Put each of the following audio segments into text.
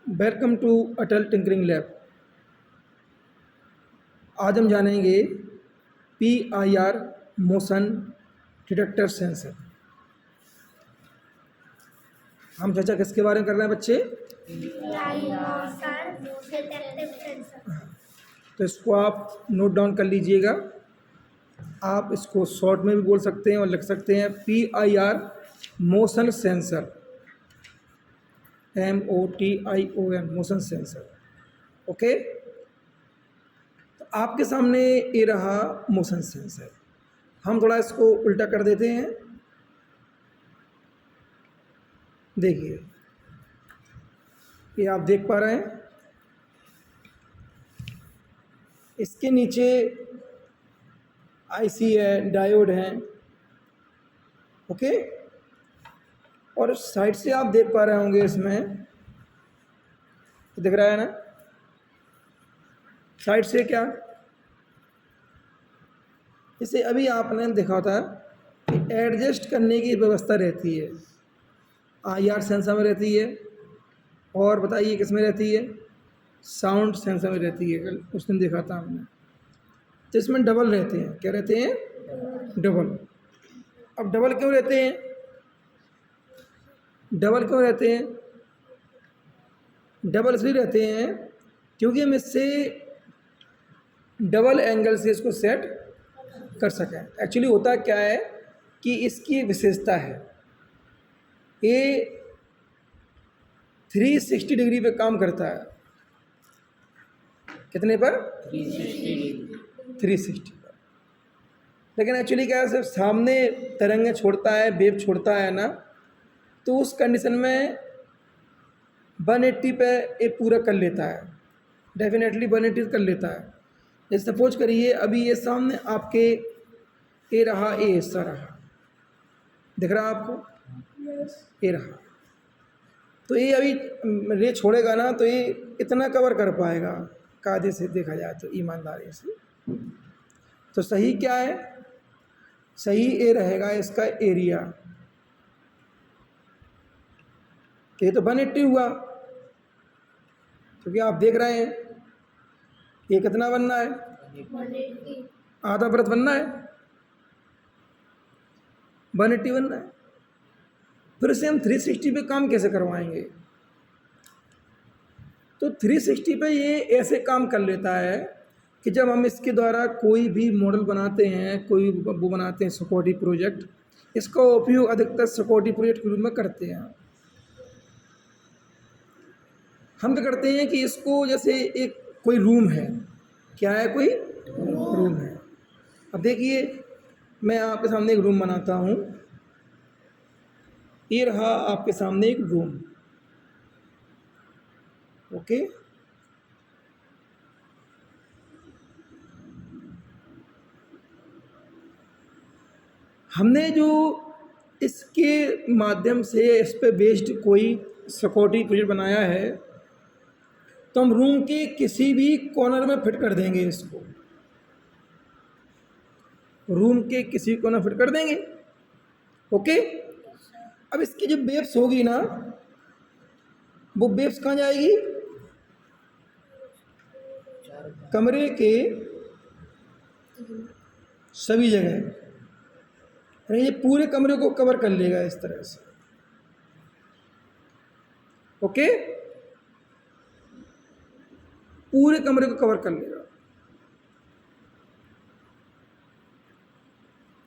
Welcome to Atal tinkering lab. आज हम जानेंगे PIR मोशन डिटेक्टर सेंसर। हम चर्चा किसके बारे में कर रहे हैं बच्चे? तो इसको आप नोट डाउन कर लीजिएगा। आप इसको शॉर्ट में भी बोल सकते हैं और लिख सकते हैं PIR motion sensor, MOTION motion sensor. Okay, तो आपके सामने ये रहा मोशन सेंसर। हम थोड़ा इसको उल्टा कर देते हैं। देखिए, ये आप देख पा रहे हैं, इसके नीचे IC है, डायोड है। ओके, और साइड से आप देख पा रहे होंगे, इसमें दिख रहा है ना, साइड से क्या, इसे अभी आपने देखा था कि एडजस्ट करने की व्यवस्था रहती है। IR सेंसर में रहती है, और बताइए किस में रहती है? साउंड सेंसर में रहती है। कल उस दिन देखा था हमने। तो इसमें डबल रहते हैं। क्या रहते हैं? डबल। अब डबल क्यों रहते हैं? डबल क्यों रहते हैं? डबल इसलिए रहते हैं क्योंकि हम इससे डबल एंगल से इसको सेट कर सकें। एक्चुअली होता क्या है कि इसकी विशेषता है, ये 360 डिग्री पे काम करता है। कितने पर? 360 पर। लेकिन एक्चुअली क्या है, सिर्फ सामने तरंगें छोड़ता है, वेव छोड़ता है ना, तो उस कंडीशन में 180 पे ये पूरा कर लेता है। डेफिनेटली 180 कर लेता है। जैसे सपोज करिए, अभी ये सामने आपके ये रहा, ये हिस्सा रहा, दिख रहा आपको? ये रहा। तो ये अभी रे छोड़ेगा ना, तो ये इतना कवर कर पाएगा कायदे से देखा जाए तो, ईमानदारी से। तो सही क्या है? सही ये रहेगा इसका एरिया। ये तो 180 हुआ, क्योंकि आप देख रहे हैं ये कितना बनना है? 180। आधा वृत्त बनना है, 180 बनना है। फिर से हम 360 पे काम कैसे करवाएंगे? तो 360 पे ये ऐसे काम कर लेता है कि जब हम इसके द्वारा कोई भी मॉडल बनाते हैं, कोई वो बनाते हैं सिक्योरिटी प्रोजेक्ट, इसका उपयोग अधिकतर सिक्योरिटी प्रोजेक्ट के रूप में करते हैं। हम क्या करते हैं कि इसको, जैसे एक कोई रूम है, क्या है? कोई रूम है। अब देखिए, मैं आपके सामने एक रूम बनाता हूँ। ये रहा आपके सामने एक रूम। ओके, हमने जो इसके माध्यम से इस पे बेस्ड कोई सिक्योरिटी प्रोजेक्ट बनाया है, तो हम रूम के किसी भी कॉर्नर में फिट कर देंगे इसको। रूम के किसी कॉर्नर फिट कर देंगे। ओके, अब इसकी जो वेव्स होगी ना, वो वेव्स कहाँ जाएगी? कमरे के सभी जगह, यानी ये पूरे कमरे को कवर कर लेगा इस तरह से। ओके, पूरे कमरे को कवर कर लेगा।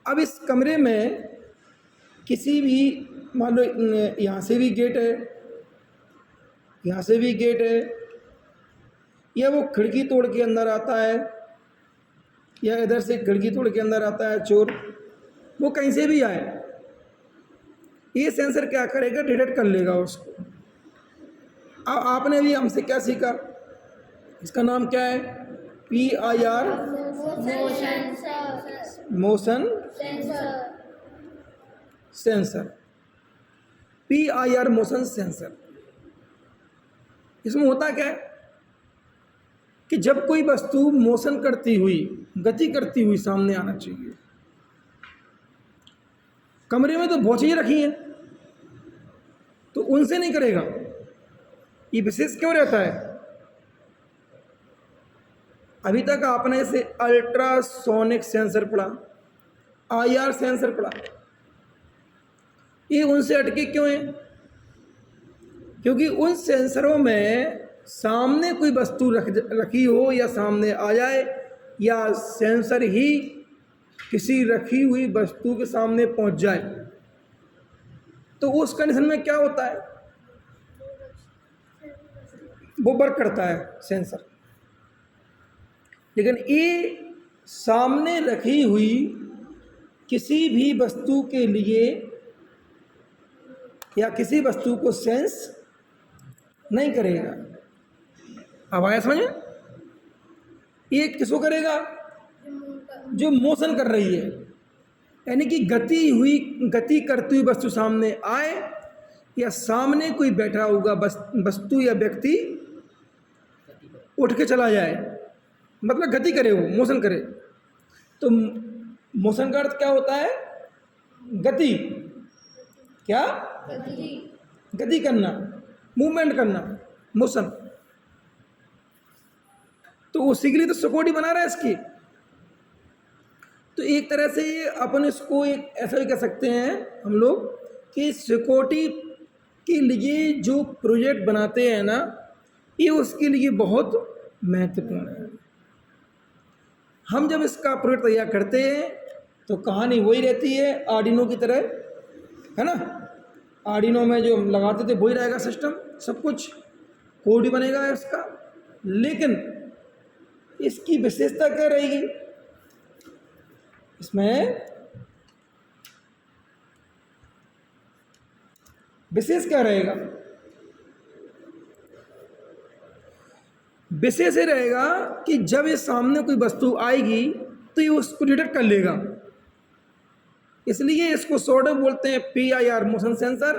अब इस कमरे में किसी भी, मान लो यहाँ से भी गेट है, यहाँ से भी गेट है, या वो खिड़की तोड़ के अंदर आता है, या इधर से खिड़की तोड़ के अंदर आता है चोर, वो कहीं से भी आए, ये सेंसर क्या करेगा? डिटेक्ट कर लेगा उसको। अब आपने भी हमसे क्या सीखा? इसका नाम क्या है? PIR motion sensor. PIR motion sensor. इसमें होता क्या है कि जब कोई वस्तु मोशन करती हुई, गति करती हुई सामने आना चाहिए। कमरे में तो बहुत चीजें रखी हैं, तो उनसे नहीं करेगा, ये विशेष क्यों रहता है? अभी तक आपने इसे अल्ट्रासोनिक सेंसर पढ़ा, IR सेंसर पढ़ा, ये उनसे हटके क्यों है? क्योंकि उन सेंसरों में सामने कोई वस्तु रखी हो या सामने आ जाए, या सेंसर ही किसी रखी हुई वस्तु के सामने पहुंच जाए, तो उस कंडीशन में क्या होता है? वो वर्क करता है सेंसर। लेकिन ये सामने रखी हुई किसी भी वस्तु के लिए या किसी वस्तु को सेंस नहीं करेगा। अब आया समझ में? ये किसको करेगा? जो मोशन कर रही है, यानी कि गति करती हुई वस्तु सामने आए, या सामने कोई बैठा होगा वस्तु या व्यक्ति उठ के चला जाए, मतलब गति करे, वो मोशन करे। तो मोशन का अर्थ क्या होता है? गति। क्या? गति करना, मूवमेंट करना, मोशन। तो उसी के लिए तो सिक्योरिटी बना रहा है इसकी। तो एक तरह से ये अपन इसको एक ऐसा भी कह सकते हैं हम लोग कि सिक्योरिटी के लिए जो प्रोजेक्ट बनाते हैं ना, ये उसके लिए बहुत महत्वपूर्ण है। हम जब इसका प्रोजेक्ट तैयार करते हैं तो कहानी वही रहती है आर्डिनो की तरह, है ना? आर्डिनो में जो हम लगाते थे वही रहेगा सिस्टम, सब कुछ कोड ही बनेगा इसका। लेकिन इसकी विशेषता क्या रहेगी? इसमें विशेष क्या रहेगा? विशेष ये रहेगा कि जब ये सामने कोई वस्तु आएगी तो ये उसको डिटेक्ट कर लेगा। इसलिए इसको शॉर्ट में बोलते हैं PIR मोशन सेंसर,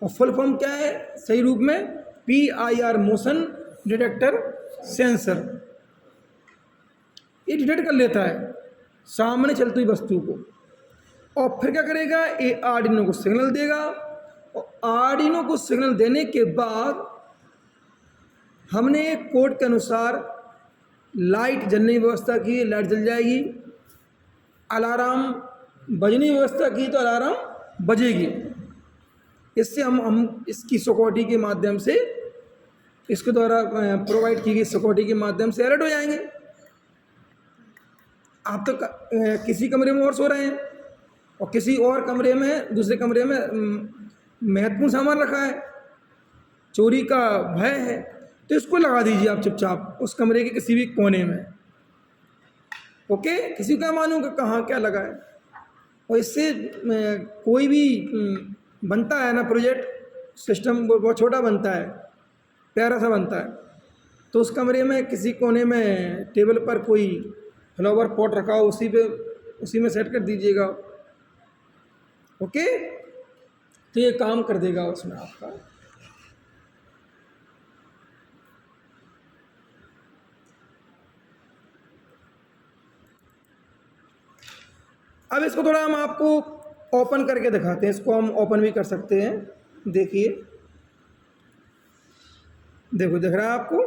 और फुल फॉर्म क्या है सही रूप में? PIR motion detector sensor. ये डिटेक्ट कर लेता है सामने चलती हुई वस्तु को, और फिर क्या करेगा? ये आर्डिनो को सिग्नल देगा, और आर्डिनो को सिग्नल देने के बाद हमने कोड के अनुसार लाइट जलने की व्यवस्था की, लाइट जल जाएगी। अलार्म बजने की व्यवस्था की तो अलार्म बजेगी। इससे हम इसकी सिक्योरिटी के माध्यम से, इसके द्वारा प्रोवाइड की गई सिक्योरिटी के माध्यम से अलर्ट हो जाएंगे। आप तो किसी कमरे में और सो रहे हैं, और किसी और कमरे में, दूसरे कमरे में महत्वपूर्ण सामान रखा है, चोरी का भय है, तो इसको लगा दीजिए आप चुपचाप उस कमरे के किसी भी कोने में। ओके, किसी का मालूम कि कहाँ क्या लगा है। और इससे कोई भी बनता है ना प्रोजेक्ट सिस्टम, बहुत छोटा बनता है, प्यारा सा बनता है। तो उस कमरे में किसी कोने में टेबल पर कोई फ्लावर पॉट रखा हो, उसी में सेट कर दीजिएगा। ओके, तो ये काम कर देगा उसमें आपका। अब इसको थोड़ा हम आपको ओपन करके दिखाते हैं। इसको हम ओपन भी कर सकते हैं। देखिए, देखो, दिख रहा है आपको?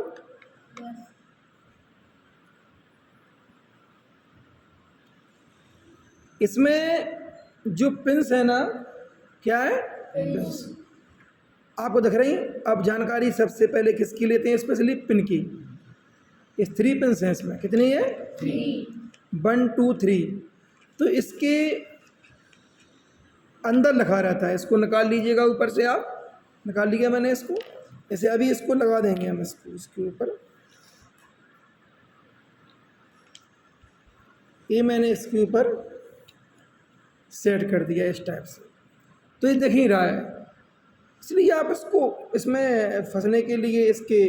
इसमें जो पिंस है ना, क्या है? पिंस आपको दिख रही? अब जानकारी सबसे पहले किसकी लेते हैं? स्पेशली पिन की। ये 3 पिंस हैं इसमें। कितनी है? 1 2 3। तो इसके अंदर लिखा रहता है, इसको निकाल लीजिएगा ऊपर से। आप निकाल लीजिए, मैंने इसको ऐसे। अभी इसको लगा देंगे हम इसके ऊपर। ये मैंने इसके ऊपर सेट कर दिया इस टाइप से। तो ये दिख ही रहा है, इसलिए आप इसको इसमें फंसने के लिए इसके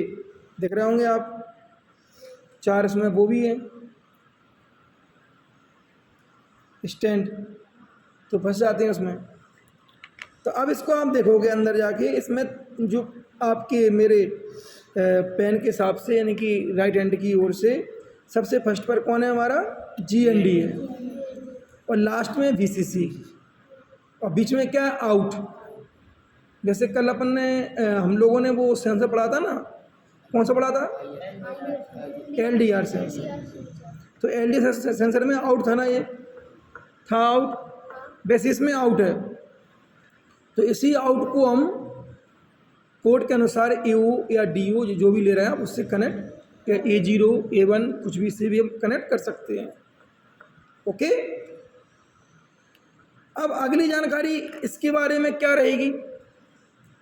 दिख रहे होंगे आप 4 इसमें वो भी हैं स्टैंड, तो फंस जाते हैं उसमें। तो अब इसको आप देखोगे अंदर जाके, इसमें जो आपके मेरे पेन के हिसाब से, यानी कि राइट हैंड की ओर से सबसे फर्स्ट पर कौन है? हमारा GND है, और लास्ट में VCC, और बीच में क्या है? आउट। जैसे कल अपन ने हम लोगों ने वो सेंसर पढ़ा था ना, कौन सा पढ़ा था? LDR sensor. तो LDR सेंसर में आउट था ना, ये था आउट, बेसिस में आउट है। तो इसी आउट को हम कोड के अनुसार AO या DO जो भी ले रहे हैं आप उससे कनेक्ट, या A0 A1 कुछ भी से भी हम कनेक्ट कर सकते हैं। ओके, अब अगली जानकारी इसके बारे में क्या रहेगी?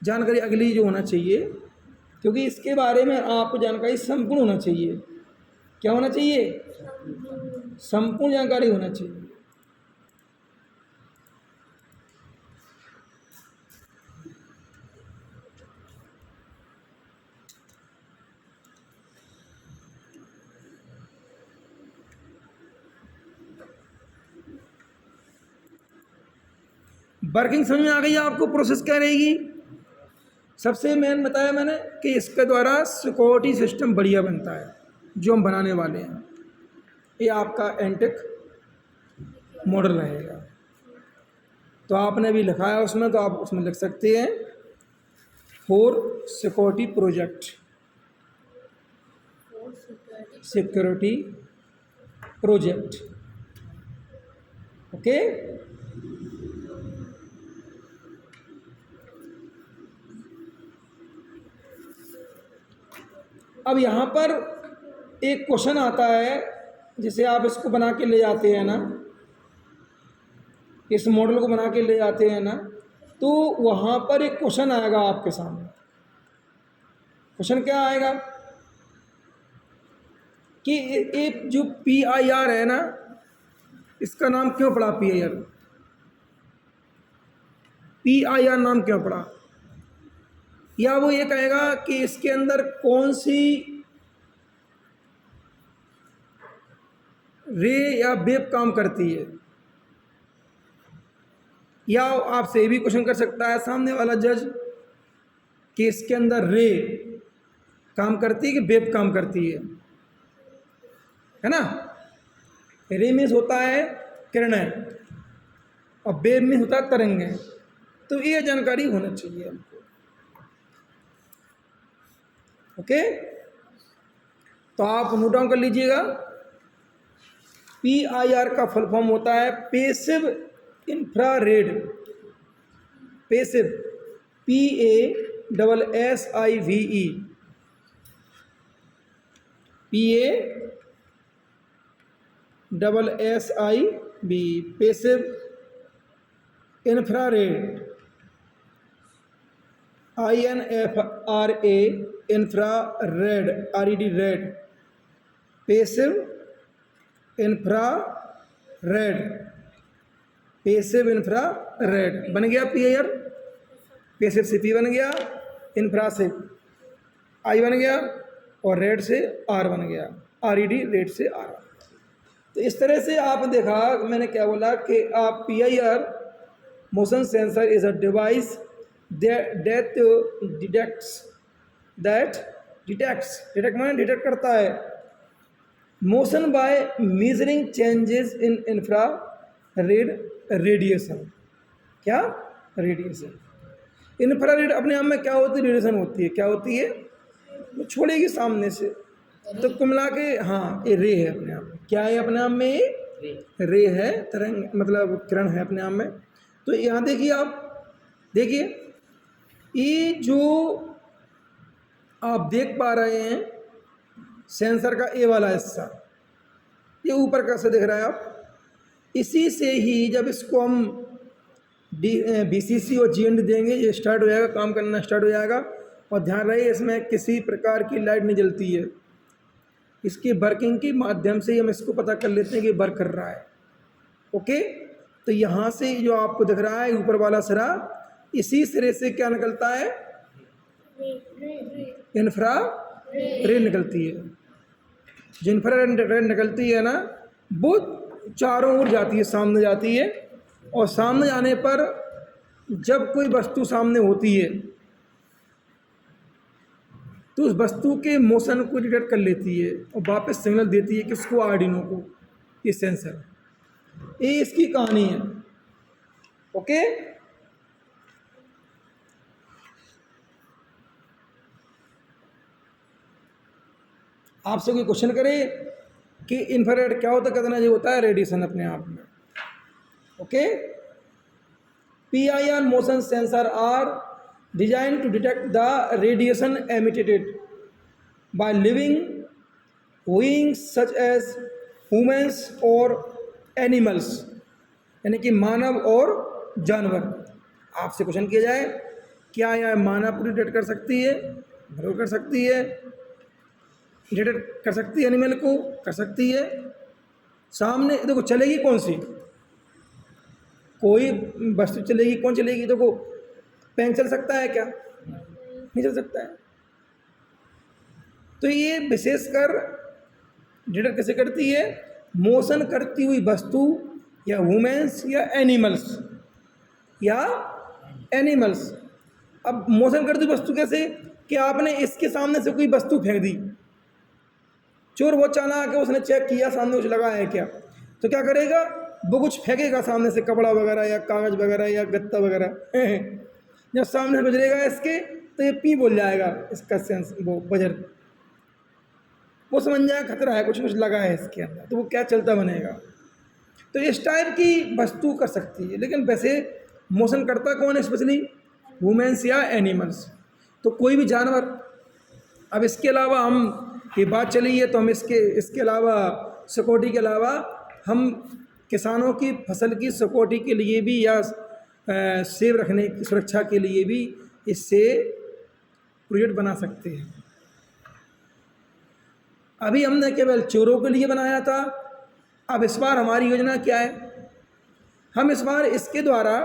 जानकारी अगली जो होना चाहिए, क्योंकि इसके बारे में आपको जानकारी संपूर्ण होना चाहिए। क्या होना चाहिए? संपूर्ण जानकारी होना चाहिए। वर्किंग समझ में आ गई आपको? प्रोसेस क्या रहेगी? सबसे मेन बताया मैंने कि इसके द्वारा सिक्योरिटी सिस्टम बढ़िया बनता है जो हम बनाने वाले हैं। ये आपका एंटेक मॉडल रहेगा। तो आपने भी लिखा है उसमें, तो आप उसमें लिख सकते हैं for security project, security project. Okay, अब यहाँ पर एक क्वेश्चन आता है, जिसे आप इसको बना के ले जाते हैं ना, इस मॉडल को बना के ले जाते हैं ना, तो वहाँ पर एक क्वेश्चन आएगा आपके सामने। क्वेश्चन क्या आएगा कि एक जो PIR है ना, इसका नाम क्यों पड़ा PIR? PIR नाम क्यों पड़ा? या वो ये कहेगा कि इसके अंदर कौन सी रे या वेव काम करती है। या आपसे ये भी क्वेश्चन कर सकता है सामने वाला जज कि इसके अंदर रे काम करती है कि वेव काम करती है ना? रे में होता है किरणें और वेव में होता है तरंगें। तो ये जानकारी होना चाहिए हमको। ओके, तो आप नोट डाउन कर लीजिएगा। PIR का फुल फॉर्म होता है passive infrared. Passive, PASSIVE, PASSIVE, passive infrared, INFRA, infrared, RED, red, passive infrared, passive infrared बन गया PIR। पैसिव से P बन गया, इंफ्रा से I बन गया और रेड से R बन गया, RED, रेड से R। तो इस तरह से आप देखा, मैंने क्या बोला कि आप PIR motion sensor is a device that detect माने डिटेक्ट करता है motion by measuring changes in infrared radiation. क्या? रेडिएशन। इंफ्रारेड अपने आप में क्या होती है? रेडिएशन होती है। क्या होती है? वो छोड़ेगी सामने से, तो कुल मिला के हाँ ये रे है अपने आप में। क्या है अपने आप में? रे है, तरंग मतलब किरण है अपने आप में। तो यहाँ देखिए, आप देखिए ये जो आप देख पा रहे हैं सेंसर का ए वाला हिस्सा, ये ऊपर कैसे दिख रहा है आप? इसी से ही जब इसको हम BCC और GND देंगे, ये स्टार्ट हो जाएगा, काम करना स्टार्ट हो जाएगा। और ध्यान रहे इसमें किसी प्रकार की लाइट नहीं जलती है। इसकी वर्किंग के माध्यम से हम इसको पता कर लेते हैं कि वर्क कर रहा है। ओके, तो यहाँ से जो आपको दिख रहा है ऊपर वाला सिरा, इसी सिरे से क्या निकलता है? इंफ्रा रे निकलती है। जो इंफ्रा रे निकलती है ना, वो चारों ओर जाती है, सामने जाती है। और सामने जाने पर जब कोई वस्तु सामने होती है तो उस वस्तु के मोशन को डिटेक्ट कर लेती है और वापस सिग्नल देती है किसको? आर्डिनो को, ये सेंसर। ये इसकी कहानी है। ओके, आपसे कोई क्वेश्चन करे कि इंफ्रारेड क्या होता है, कहते ना ये होता है रेडिएशन अपने आप में। Okay, PIR motion sensor are design to detect the radiation emitted by living beings such as humans और एनिमल्स, यानी कि मानव और जानवर। आपसे क्वेश्चन किया जाए क्या यह मानव को डिटेक्ट कर सकती है, जरूर कर सकती है। डिटेक्ट कर सकती है एनिमल को, कर सकती है। सामने देखो चलेगी कौन सी, कोई वस्तु चलेगी, कौन चलेगी? देखो पेन चल सकता है क्या? नहीं चल सकता है। तो ये विशेषकर डिटेक्ट कैसे करती है? मोशन करती हुई वस्तु या ह्यूमंस या एनिमल्स। अब मोशन करती हुई वस्तु कैसे कि आपने इसके सामने से कोई वस्तु फेंक दी, चोर बहुत चालाक है, उसने चेक किया सामने कुछ लगा है क्या, तो क्या करेगा? वो कुछ फेंकेगा सामने से, कपड़ा वगैरह या कागज़ वगैरह या गत्ता वगैरह जब सामने से गुजरेगा इसके तो ये पी बोल जाएगा, इसका सेंस वो बजर, वो समझ जाएगा खतरा है, कुछ लगा है इसके अंदर, तो वो क्या चलता बनेगा। तो इस टाइप की वस्तु कर सकती है। लेकिन वैसे मोशन करता कौन है? स्पेशली वुमेन्स या एनिमल्स, तो कोई भी जानवर। अब इसके अलावा हम ये बात चली है तो हम इसके अलावा सिक्योरिटी के अलावा हम किसानों की फसल की सिक्योरिटी के लिए भी या सेब रखने की सुरक्षा के लिए भी इससे प्रोजेक्ट बना सकते हैं। अभी हमने केवल चोरों के लिए बनाया था, अब इस बार हमारी योजना क्या है? हम इस बार इसके द्वारा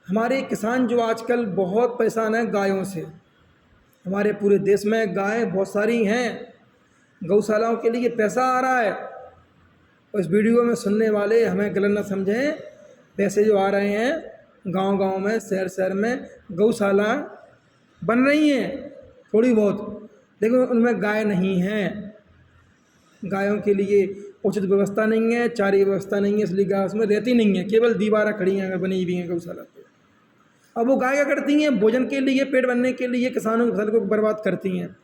हमारे किसान जो आजकल बहुत परेशान हैं गायों से, हमारे पूरे देश में गायें बहुत सारी हैं, गौशालाओं के लिए पैसा आ रहा है। और इस वीडियो में सुनने वाले हमें गलत न समझें, पैसे जो आ रहे हैं गांव-गांव में, शहर में गौशाला बन रही हैं थोड़ी बहुत, लेकिन उनमें गाय नहीं हैं, गायों के लिए उचित व्यवस्था नहीं है, चारे व्यवस्था नहीं है, इसलिए गाय उसमें रहती नहीं है, केवल दीवारें खड़ी हैं अगर बनी हुई हैं गौशाला पे। अब वो गाय क्या करती हैं? भोजन के लिए, पेट भरने के लिए किसानों की फसल को बर्बाद करती हैं।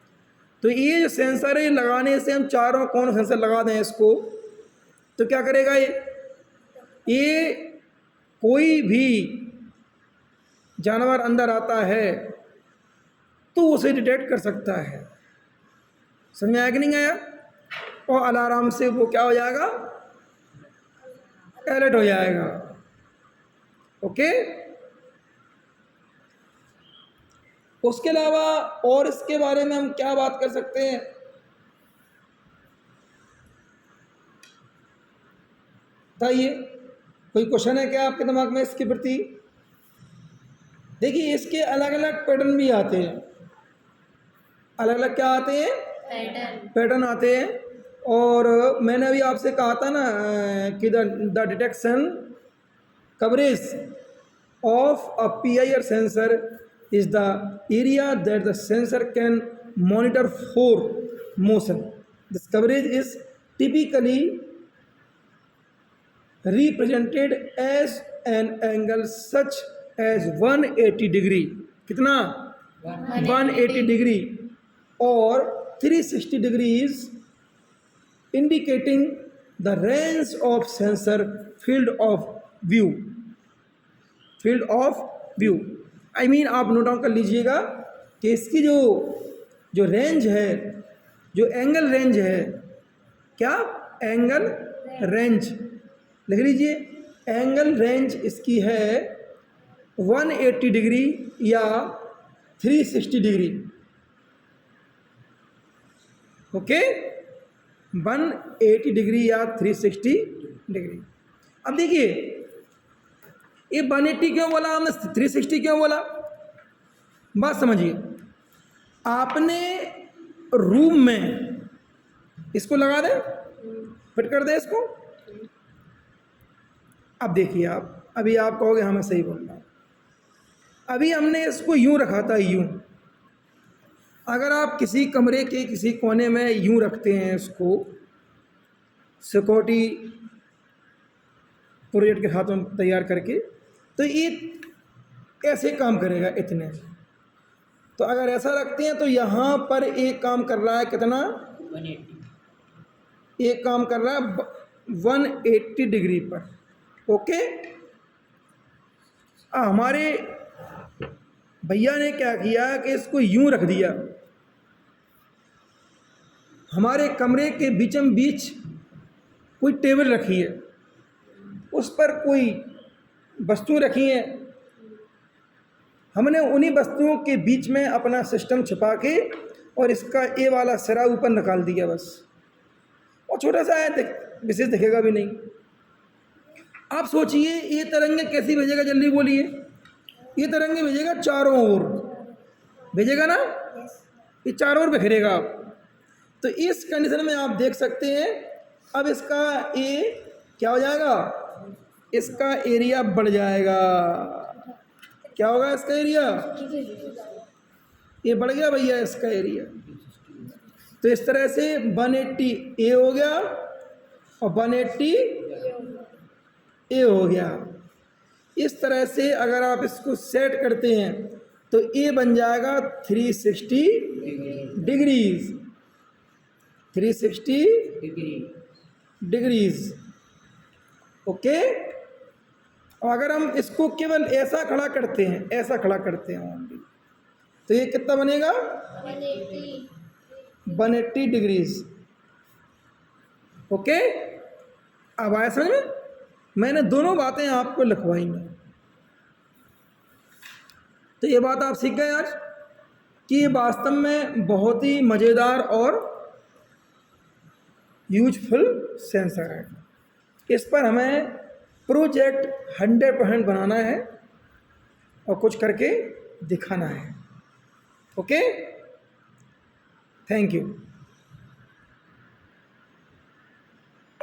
तो ये जो सेंसर है लगाने से हम चारों कौन सेंसर लगा दें इसको, तो क्या करेगा ये कोई भी जानवर अंदर आता है तो उसे डिटेक्ट कर सकता है। समझ में आया कि नहीं आया? और अलार्म से वो क्या हो जाएगा? अलर्ट हो जाएगा। ओके, उसके अलावा और इसके बारे में हम क्या बात कर सकते हैं? बताइए, कोई क्वेश्चन है क्या आपके दिमाग में इसके प्रति? देखिए इसके अलग अलग पैटर्न भी आते हैं, अलग अलग क्या आते हैं? पैटर्न आते हैं। और मैंने अभी आपसे कहा था ना कि the detection coverage of a PIR sensor is the area that the sensor can monitor for motion. This coverage is typically represented as an angle such as 180 degree, कितना? 180 degree और 360 degrees, indicating the range of sensor field of view. I mean आप note down कर लीजिएगा कि इसकी जो range है, जो एंगल रेंज है, क्या? एंगल रेंज लिख लीजिए। एंगल रेंज इसकी है 180 डिग्री या 360 डिग्री। ओके, 180 डिग्री या 360 डिग्री। अब देखिए ये 180 क्यों बोला हमने, 360 क्यों बोला? बात समझिए, आपने रूम में इसको लगा दें, फिट कर दें इसको। अब देखिए अभी आप कहोगे हाँ मैं सही बोल रहा हूँ। अभी हमने इसको यूं रखा था, यूं। अगर आप किसी कमरे के किसी कोने में यूं रखते हैं इसको, सिक्योरिटी प्रोजेक्ट के हाथों तैयार करके, तो ये ऐसे काम करेगा इतने। तो अगर ऐसा रखते हैं तो यहाँ पर एक काम कर रहा है कितना? 180। ये काम कर रहा है 180 डिग्री पर। ओके, हमारे भैया ने क्या किया कि इसको यूं रख दिया, हमारे कमरे के बीचम बीच कोई टेबल रखी है, उस पर कोई वस्तु रखी है, हमने उन्हीं वस्तुओं के बीच में अपना सिस्टम छिपा के और इसका ये वाला सिरा ऊपर निकाल दिया बस, और छोटा सा है, विशेष दिखेगा भी नहीं। आप सोचिए ये तरंगे कैसी भेजेगा, जल्दी बोलिए। ये तरंगे भेजेगा चारों ओर, भेजेगा ना, ये चारों ओर बिखरेगा। तो इस कंडीशन में आप देख सकते हैं, अब इसका ए क्या हो जाएगा, इसका एरिया बढ़ जाएगा। क्या होगा इसका एरिया, ये बढ़ गया भैया इसका एरिया। तो इस तरह से 180 ए हो गया और 180 ए हो गया। इस तरह से अगर आप इसको सेट करते हैं तो ए बन जाएगा 360 डिग्रीज, 360 डिग्रीज। ओके, और अगर हम इसको केवल ऐसा खड़ा करते हैं, ऐसा खड़ा करते हैं ओनली, तो ये कितना बनेगा 180 डिग्रीज। ओके, अब आया समझ में? मैंने दोनों बातें आपको लिखवाई हैं। तो ये बात आप सीख गए आज कि ये वास्तव में बहुत ही मज़ेदार और यूजफुल सेंसर है। इस पर हमें प्रोजेक्ट 100% बनाना है और कुछ करके दिखाना है। Okay, thank you.